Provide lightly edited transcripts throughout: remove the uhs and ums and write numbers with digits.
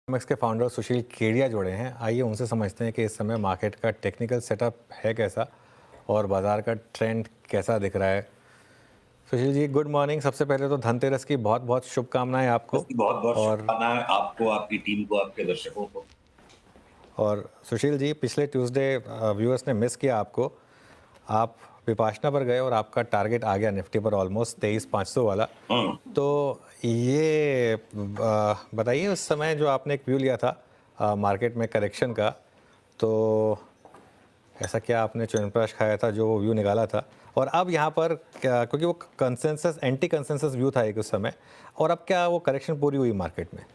Max के founder सुशील केडिया जुड़े हैं। आइए उनसे समझते हैं कि इस समय मार्केट का टेक्निकल सेटअप है कैसा और बाजार का ट्रेंड कैसा दिख रहा है। Sushil ji, good morning. सबसे पहले तो धनतेरस की बहुत बहुत शुभकामनाएं आपको। इसकी बहुत-बहुत और शुभकामनाएँ आपको, आपकी टीम को, आपके दर्शकों को। सुशील जी, पिछले ट्यूसडे व्यूअर्स ने मिस किया आपको। आप विपाशना पर गए और आपका टारगेट आ गया निफ्टी पर ऑलमोस्ट 23,500 वाला। हुँ। तो ये बताइए, उस समय जो आपने एक व्यू लिया था मार्केट में करेक्शन का, तो ऐसा क्या आपने च्यवनप्राश खाया था जो व्यू निकाला था? और अब यहाँ पर क्या, क्योंकि वो कंसेंसस एंटी कंसेंसस व्यू था एक उस समय, और अब क्या वो करेक्शन पूरी हुई मार्केट में?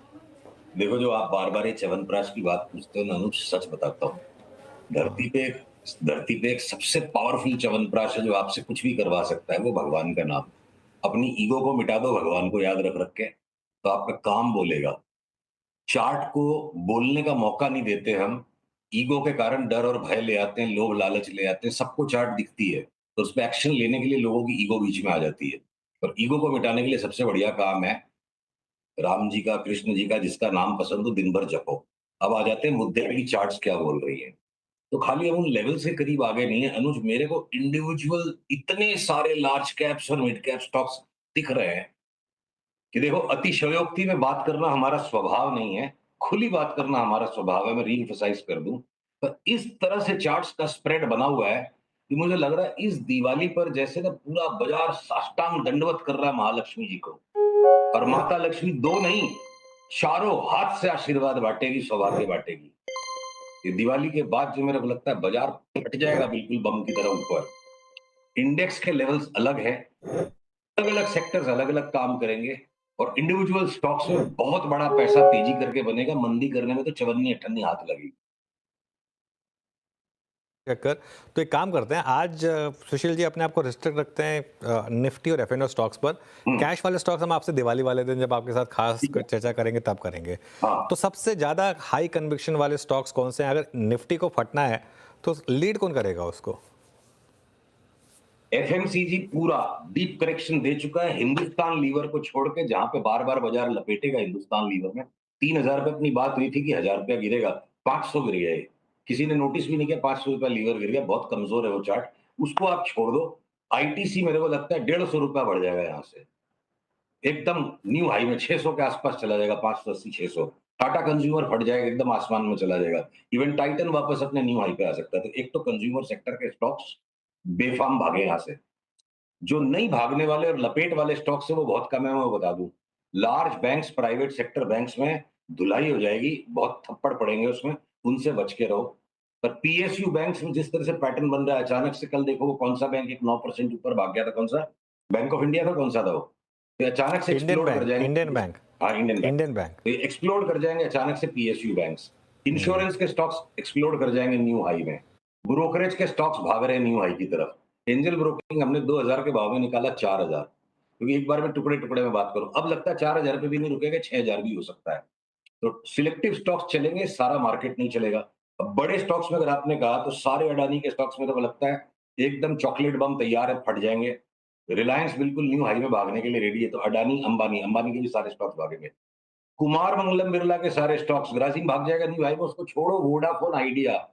देखो, जो आप बार-बार ये च्यवनप्राश की बात पूछते हो ना अनुज, सच बताता हूँ। हाँ। धरती पे एक सबसे पावरफुल च्यवनप्राश है जो आपसे कुछ भी करवा सकता है, वो भगवान का नाम। अपनी ईगो को मिटा दो भगवान को याद रख के, तो आपका काम बोलेगा। चार्ट को बोलने का मौका नहीं देते हम। ईगो के कारण डर और भय ले आते हैं, लोभ लालच ले आते हैं। सबको चार्ट दिखती है, तो उसपे एक्शन लेने के लिए लोगों की ईगो बीच में आ जाती है। और ईगो को मिटाने के लिए सबसे बढ़िया काम है राम जी का, कृष्ण जी का, जिसका नाम पसंद हो दिन भर जपो। अब आ जाते हैं मुद्दे पे कि चार्ट्स क्या बोल रही है। तो खाली हम उन लेवल से करीब आगे नहीं है अनुज, मेरे को इंडिविजुअल इतने सारे लार्ज कैप्स और मिड कैप स्टॉक्स दिख रहे हैं कि देखो, अतिशयोक्ति में बात करना हमारा स्वभाव नहीं है, खुली बात करना हमारा स्वभाव है। मैं रीएम्फसाइज कर दूं, तो इस तरह से चार्ट्स का स्प्रेड बना हुआ है कि मुझे लग रहा है इस दिवाली पर जैसे ना पूरा बाजार साष्टांग दंडवत कर रहा है महालक्ष्मी जी को। और माता लक्ष्मी दो नहीं, चारों हाथ से आशीर्वाद बांटेगी, सौभाग्य बांटेगी। ये दिवाली के बाद जो मेरे को लगता है बाजार फट जाएगा बिल्कुल बम की तरह ऊपर। इंडेक्स के लेवल्स अलग हैं, अलग-अलग सेक्टर्स अलग-अलग काम करेंगे और इंडिविजुअल स्टॉक्स में बहुत बड़ा पैसा तेजी करके बनेगा। मंदी करने में तो चवन्नी-अठन्नी हाथ लगेगी। चक्कर। तो एक काम करते हैं, आज सुशील जी अपने आप को रिस्ट्रिक्ट रखते हैं निफ्टी और एफएनओ स्टॉक्स पर। हुँ, कैश वाले स्टॉक्स हम आपसे दिवाली वाले दिन जब आपके साथ खास ठीक है। चर्चा करेंगे तब करेंगे। हाँ, तो सबसे ज़्यादा हाई कन्विक्शन वाले स्टॉक्स कौन से हैं? अगर निफ्टी को फटना है तो लीड कौन करेगा उसको? एफएमसीजी पूरा डीप करेक्शन दे चुका है हिंदुस्तान लीवर को छोड़ के, जहां पे बार-बार बाजार लपेटेगा हिंदुस्तान लीवर में। ₹3000 अपनी बात हुई थी कि ₹1000 गिरेगा, 500 गिर गया ये। किसी ने नोटिस भी नहीं किया ₹500 लीवर गिर गया, बहुत कमजोर है वो चार्ट। उसको आप छोड़ दो। आईटीसी मेरे को लगता है ₹150 बढ़ जाएगा यहां से। एकदम न्यू हाई में 600 के आसपास चला जाएगा, 580 600। टाटा कंज्यूमर फट जाएगा, एकदम आसमान में चला जाएगा। इवन टाइटन वापस अपने न्यू हाई पे आ सकता है। तो एक तो कंज्यूमर सेक्टर के स्टॉक्स बेफाम भागे यहां से। जो नहीं भागने वाले और लपेट वाले स्टॉक्स है वो बहुत कम है, मैं बता दूं। Large banks, private sector banks में धुलाई हो जाएगी, बहुत थप्पड़ पड़ेंगे उसमें, उनसे बच के रहो। पर पीएसयू बैंक्स में जिस तरह से पैटर्न बन रहा है, अचानक से कल देखो वो कौन सा बैंक एक 9% ऊपर भाग गया था, कौन सा? बैंक ऑफ इंडिया था, कौन सा था वो? तो अचानक से इंडियन एक्सप्लोड कर बैंक, इंडियन जाएंगे। बैंक, हाँ, इंडियन बैंक। Indian bank. तो ये एक्सप्लोड कर जाएंगे अचानक से पीएसयू बैंक्स। हम्म। इंश्योरेंस के स्टॉक्स एक्सप्लोड कर जाएंगे न्यू हाई में। ब्रोकरेज के स्टॉक्स भाग रहे हैं न्यू हाई की तरफ। एंजल ब्रोकिंग हमने 2000 के भाव में निकाला 4000, क्योंकि एक बार में टुकड़े-टुकड़े में बात करूँ। अब लगता है 4000 पे भी नहीं रुकेगा, 6000 भी हो सकता है। तो सिलेक्टिव स्टॉक्स चलेंगे, सारा मार्केट नहीं चलेगा। अब बड़े स्टॉक्स में अगर आपने कहा तो सारे अडानी के स्टॉक्स में तो लगता है एकदम चॉकलेट बम तैयार है, फट जाएँगे। रिलायंस बिल्कुल न्यू हाई में भागने के लिए रेडी है, तो अडानी, अंबानी, अंबानी के भी सारे स्टॉक्स भागेंगे। कुमार मंगलम बिरला के सारे स्टॉक्स, ग्रासिम भाग जाएगा न्यू हाई में, उसको छोड़ो। वोडाफोन आइडिया,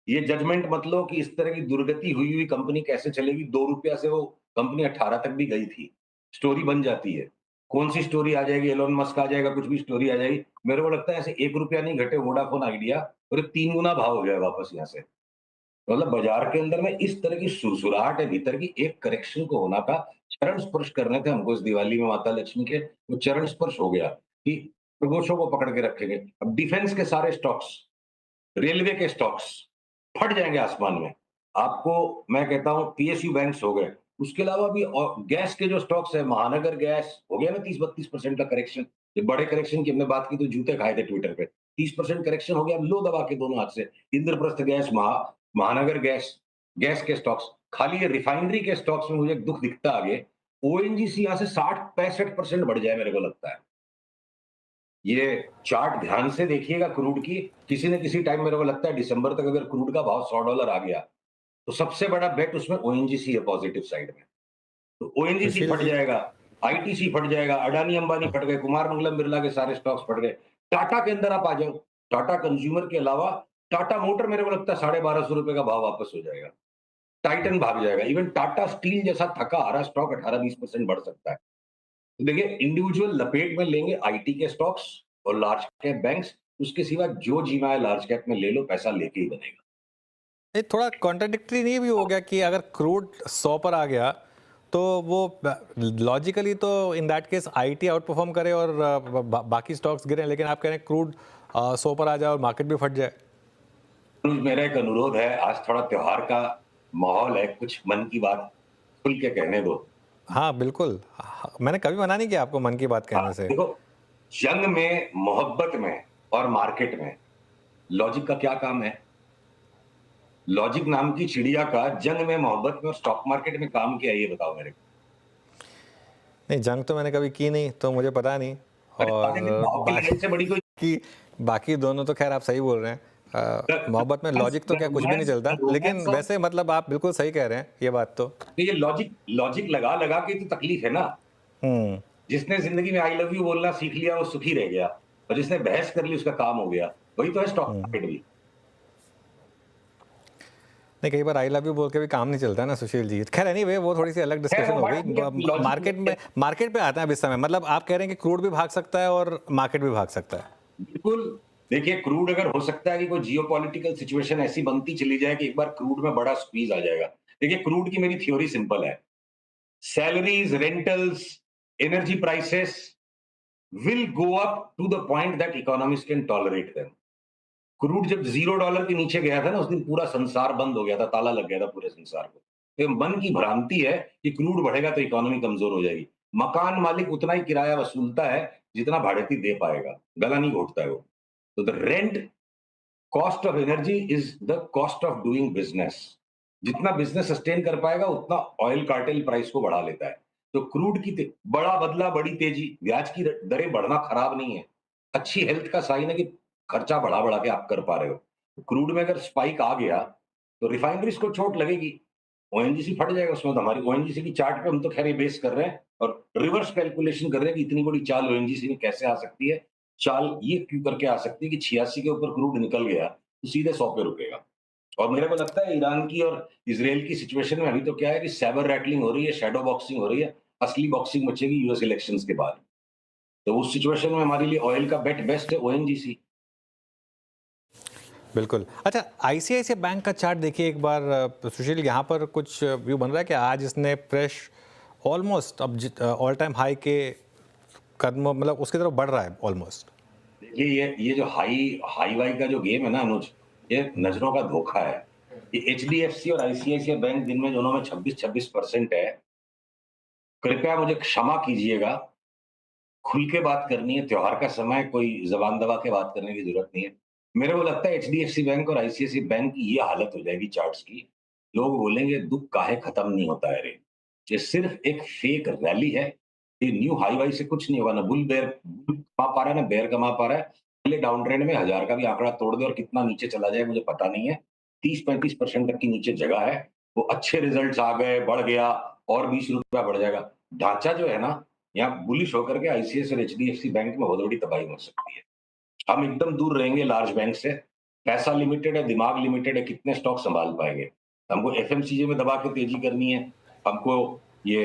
ये जजमेंट मत लो कि इस तरह की दुर्गति हुई हुई कंपनी कैसे चलेगी। ₹2 से वो कंपनी 18 तक भी गई थी। स्टोरी बन जाती है। कौन-सी स्टोरी आ जाएगी, एलोन मस्क आ जाएगा, कुछ भी स्टोरी आ जाएगी। मेरे को लगता है ऐसे ₹1 नहीं घटे वोडाफोन आइडिया, और ये 3 गुना भाव हो जाएगा वापस यहाँ से। मतलब बाजार के अंदर में इस तरह की सुरसुराहट है भीतर की, एक करेक्शन को होना था। चरण स्पर्श करने थे हमको इस दिवाली में माता लक्ष्मी के, वो चरण स्पर्श हो गया कि प्रकोष्ठों को पकड़ के रखेंगे। अब डिफेंस के सारे स्टॉक्स, रेलवे के स्टॉक्स फट जाएंगे आसमान में। आपको मैं कहता हूँ पीएसयू बैंक्स हो गए। उसके अलावा भी और गैस के जो स्टॉक्स है, महानगर गैस हो गया ना 30-32% का करेक्शन। ये बड़े करेक्शन की हमने बात की तो जूते खाए थे ट्विटर पे। 30% करेक्शन हो गया, अब लो दबा के दोनों हाथ से। इंद्रप्रस्थ गैस, महानगर गैस, गैस के स्टॉक्स। खाली ये रिफाइनरी के स्टॉक्स में मुझे एक दुःख दिखता आगे। ओएनजीसी यहाँ से 60-65% बढ़ जाए मेरे को लगता है। ये चार्ट ध्यान से देखिएगा क्रूड की। किसी न किसी टाइम मेरे को लगता है दिसंबर तक अगर क्रूड का भाव $100 आ गया, तो सबसे बड़ा बेट उसमें ओएनजीसी है पॉजिटिव साइड में। तो ओएनजीसी सुशील फट जी। जाएगा, आईटीसी फट जाएगा, अडानी अंबानी हाँ। फट गए, कुमार मंगलम बिरला के सारे स्टॉक्स फट गए। टाटा के अंदर आप आ जाओ, टाटा कंज्यूमर के अलावा टाटा मोटर मेरे को लगता है ₹1250 का भाव वापस हो जाएगा। टाइटन भाग जाएगा। इवन टाटा स्टील जैसा थका हारा स्टॉक 18-20% बढ़ सकता है। तो देखिए इंडिविजुअल लपेट में लेंगे आईटी के स्टॉक्स और लार्ज कैप बैंक्स, उसके सिवा जो जीना है लार्ज कैप में ले लो, पैसा लेके ही बनेगा। ये थोड़ा कॉन्ट्राडिक्टरी नहीं भी हो गया कि अगर क्रूड 100 पर आ गया तो वो लॉजिकली तो in that case IT out perform करे और बाकी स्टॉक्स गिरे, लेकिन आप कह रहे हैं क्रूड 100 पर आ जाए और मार्केट भी फट जाए। तो मेरा एक अनुरोध है, आज थोड़ा त्योहार का माहौल है, कुछ मन की बात खुल के कहने दो। हाँ बिल्कुल, मैंने कभी मना नहीं किया आपको मन की बात हाँ, कहने से। देखो जंग में, मोहब्बत में और मार्केट में लॉजिक का क्या काम है? लॉजिक नाम की चिड़िया का जंग में, मोहब्बत में और स्टॉक मार्केट में काम क्या है, ये बताओ मेरे को। नहीं, जंग तो मैंने कभी की नहीं तो मुझे पता नहीं। अरे और साले दिन भाव की लड़ाई से बड़ी कोई बाकी दोनों तो खैर आप सही बोल रहे हैं। मोहब्बत में लॉजिक तो क्या कुछ भी नहीं चलता, लेकिन रोमांस और वैसे मतलब आप बिल्कुल सही कह रहे हैं ये बात तो। ये लॉजिक लॉजिक लगा लगा के तो तकलीफ है ना। हम्म। जिसने जिंदगी में आई लव यू बोलना सीख लिया वो सुखी रह गया, और जिसने बहस कर ली उसका काम हो गया। वही तो है स्टॉक हम्म। मार्केट भी। नहीं, कई बार आई लव यू बोल के भी काम नहीं चलता है ना सुशील जी। खैर एनीवे वो थोड़ी सी अलग है डिस्कशन वो हो बात ठीक है, गई। लॉजिक मार्केट पे आता है अब इस समय, मतलब आप कह रहे हैं कि क्रूड भी भाग सकता है और मार्केट भी भाग सकता है। बिल्कुल। देखिए क्रूड अगर हो सकता है कि कोई जियोपॉलिटिकल सिचुएशन ऐसी बनती चली जाए कि एक बार क्रूड में बड़ा स्क्वीज आ जाएगा। देखिए क्रूड की मेरी थ्योरी सिंपल है, salaries, rentals, energy prices will go up to the point that economies can tolerate them. Crude जब $0 के नीचे गया था ना, उस दिन पूरा संसार बंद हो गया था, ताला लग गया था पूरे संसार को। तो ये मन की भ्रांति है कि क्रूड बढ़ेगा तो इकोनॉमी कमजोर हो जाएगी। मकान मालिक उतना ही किराया वसूलता है जितना भाड़ेती दे पाएगा, गला नहीं घोटता है वो। तो the rent cost of energy is the cost of doing business. जितना बिजनेस सस्टेन कर पाएगा उतना ऑयल कार्टेल प्राइस को बढ़ा लेता है। तो क्रूड की बड़ा बदला, बड़ी तेजी, ब्याज की दरें बढ़ना खराब नहीं है, अच्छी हेल्थ का साइन है कि खर्चा बढ़ा बढ़ा के आप कर पा रहे हो। तो क्रूड में अगर स्पाइक आ गया तो रिफाइनरीज को चोट लगेगी, ओएनजीसी फट जाएगा। उसमें तो हमारी ओएनजीसी की चार्ट पे हम तो खैर ये बेस कर रहे हैं और रिवर्स कैलकुलेशन कर रहे हैं कि इतनी बड़ी चाल ओएनजीसी में कैसे आ सकती है। चाल ये क्यों करके आ सकती है कि 86 के ऊपर क्रूड निकल गया तो सीधे 100 पे रुकेगा। और मेरे को लगता है ईरान की और इजराइल की सिचुएशन में अभी तो क्या है कि सैबर रैटलिंग हो रही है, शैडो बॉक्सिंग हो रही है, असली बॉक्सिंग मचेगी यूएस इलेक्शंस के बाद। तो उस सिचुएशन में हमारे लिए ऑयल का बेट बेस्ट है ओएनजीसी। बिल्कुल। अच्छा, आईसीआईसीआई बैंक का चार्ट देखिए एक बार सुशील, यहाँ पर कुछ व्यू बन रहा है कि आज इसने फ्रेश ऑलमोस्ट अब ऑल टाइम हाई के कदम, मतलब उसकी तरफ बढ़ रहा है ऑलमोस्ट। देखिए ये जो हाई हाई वाई का जो गेम है ना अनुज, ये नजरों का धोखा है। ये एचडीएफसी और आईसीआईसीआई बैंक दिन में दोनों में 26-26% है। कृपया मुझे क्षमा कीजिएगा, खुल के बात करनी है, त्योहार का समय, कोई जबान दबा के बात करने की जरूरत नहीं है। मेरे को लगता है एचडीएफसी बैंक और आईसीआईसीआई बैंक की ये हालत हो जाएगी चार्ट्स की, लोग बोलेंगे दुख काहे खत्म नहीं होता है रे। ये सिर्फ एक फेक रैली है। ये न्यू हाई वाई से कुछ नहीं होगा, ना बुल कमा पा रहा है ना बेयर कमा पा रहा है। पहले डाउन ट्रेंड में 1000 का भी आंकड़ा तोड़ दे और कितना नीचे चला जाए मुझे पता नहीं है। 30-35% तक की नीचे जगह है। वो अच्छे रिजल्ट्स आ गए, बढ़ गया और ₹20 बढ़ जाएगा। ढांचा जो है ना, यहाँ बुलिश होकर के आईसीआईसीआई और एचडीएफसी बैंक में बहुत बड़ी तबाही हो सकती है। हम एकदम दूर रहेंगे लार्ज बैंक से। पैसा लिमिटेड है, दिमाग लिमिटेड है, कितने स्टॉक संभाल पाएंगे। हमको एफएमसीजी में दबा के तेजी करनी है। हमको ये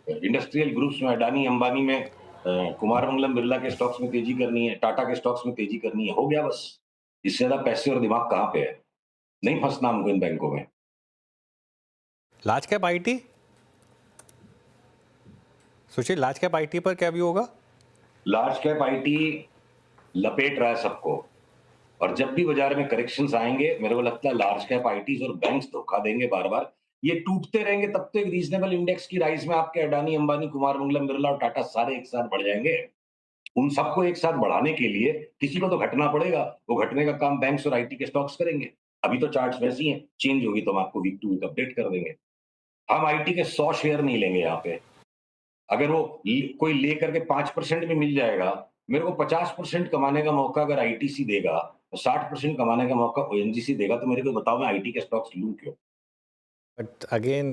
इंडस्ट्रियल ग्रुप्स में अडानी अंबानी में कुमार मंगलम बिरला के स्टॉक्स में तेजी करनी है, टाटा के स्टॉक्स में तेजी करनी है। हो गया बस। इससे ज्यादा पैसे और दिमाग कहाँ पे है? नहीं फंसना हमको इन बैंकों में। Large cap IT, Sushil large cap IT पर क्या व्यू होगा? लार्ज कैप आईटी लपेट रहा है सबको, और जब भी बाजार में करेक्शंस आएंगे मेरे को लगता है लार्ज कैप आईटीज और बैंक्स धोखा देंगे बार बार। ये टूटते रहेंगे तब तो एक रीजनेबल इंडेक्स की राइज में आपके अडानी अंबानी कुमार मंगलम बिरला और टाटा सारे एक साथ बढ़ जाएंगे। उन सबको एक साथ बढ़ाने के लिए किसी को तो घटना पड़ेगा। वो घटने का काम बैंक्स और आईटी के स्टॉक्स करेंगे। अभी तो चार्ट्स वैसी हैं, चेंज होगी तो हम आपको वीक टू वीक अपडेट कर देंगे। हम आईटी के 100 शेयर नहीं लेंगे यहाँ पे। अगर वो कोई लेकर के 5% में मिल जाएगा, मेरे को 50% कमाने का मौका अगर आईटीसी देगा और 60% कमाने का मौका ओएनजीसी देगा, तो मेरे को बताओ मैं आईटी के स्टॉक्स लूं क्यों? बट अगेन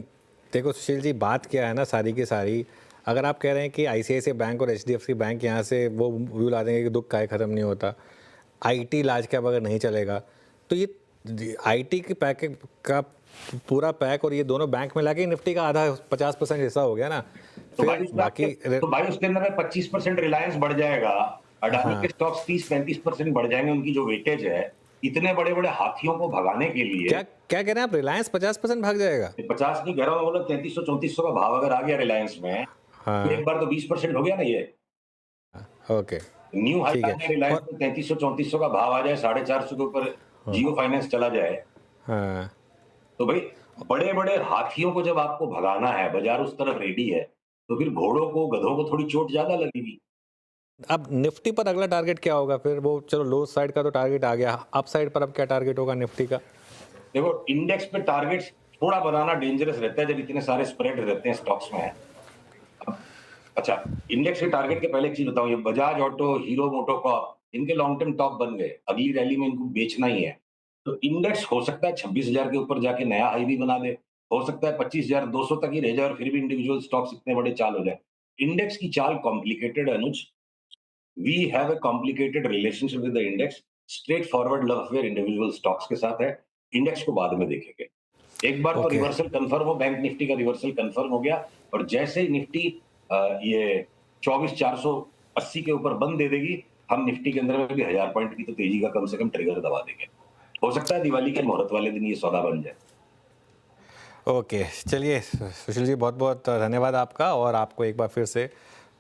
देखो सुशील जी, बात क्या है ना सारी की सारी, अगर आप कह रहे हैं कि आईसीआईसीआई बैंक और एचडीएफसी बैंक यहाँ से वो व्यू ला देंगे कि दुख काहे खत्म नहीं होता, आईटी लार्ज कैप अगर नहीं चलेगा, तो ये आईटी के पैकेज का पूरा पैक और ये दोनों बैंक में लाके निफ्टी का आधा 50% हिस्सा हो गया ना। तो फिर भाई बाकी तो भाई उसके अंदर में 25% रिलायंस बढ़ जाएगा, अडानी के स्टॉक्स 30-35% बढ़ जाएंगे, उनकी जो वेटेज है। इतने बड़े बड़े हाथियों को भगाने के लिए क्या क्या कह रहे हैं आप, रिलायंस 50% भाग जाएगा? 50 नहीं कह रहा हूँ, बोला 3300-3400 का भाव अगर आ गया रिलायंस में, तो हाँ, एक बार तो 20% हो गया ना ये। ओके, न्यू हाई ठीक आ है। जाए रिलायंस और में, 3300-3400 का भाव आ जाए, 450 के ऊपर जियो फाइनेंस चला जाए, हाँ, तो भाई बड़े बड़े हाथियों को जब आपको भगाना है, बाजार उस तरफ रेडी है, तो फिर घोड़ों को, गधों को थोड़ी चोट ज्यादा लगेगी। अब निफ्टी पर अगला टारगेट क्या होगा फिर? वो चलो लो साइड का तो टारगेट आ गया, अप साइड पर अब क्या टारगेट होगा निफ्टी का? देखो, इंडेक्स पे टारगेट्स थोड़ा बनाना डेंजरस रहता है जब इतने सारे स्प्रेड रहते हैं स्टॉक्स में। अब अच्छा, इंडेक्स के टारगेट के पहले एक चीज बताऊं, ये बजाज ऑटो, हीरो मोटोकॉर्प, इनके लॉन्ग टर्म टॉप बन गए, अगली रैली में इनको बेचना ही है। तो इंडेक्स हो सकता है 26,000 के ऊपर जाके नया हाई भी बना दे, हो सकता है 25,200 तक ही रह जाए और फिर भी इंडिविजुअल स्टॉक्स इतने बड़े चाल हो जाए। इंडेक्स की चाल कॉम्प्लिकेटेड है Anuj. We have a complicated relationship with the index. Straightforward love affair individual stocks के साथ है। इंडेक्स को बाद में देखेंगे। एक बार तो ओके, रिवर्सल कंफर्म हो, बैंक निफ्टी का रिवर्सल कंफर्म हो गया, और जैसे ही निफ्टी ये 24,480 के ऊपर बंद दे देगी, हम निफ्टी के अंदर में भी 1000 पॉइंट की तो तेजी का कम से कम ट्रिगर दबा देंगे। हो सकता है दिवाली के मुहूर्त वाले दिन ये सौदा बन जाए। ओके, चलिए सुशील जी, बहुत बहुत धन्यवाद आपका, और आपको एक बार फिर से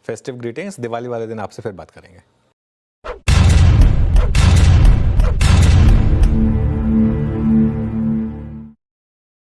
फेस्टिव ग्रीटिंग्स। दिवाली वाले दिन आपसे फिर बात करेंगे।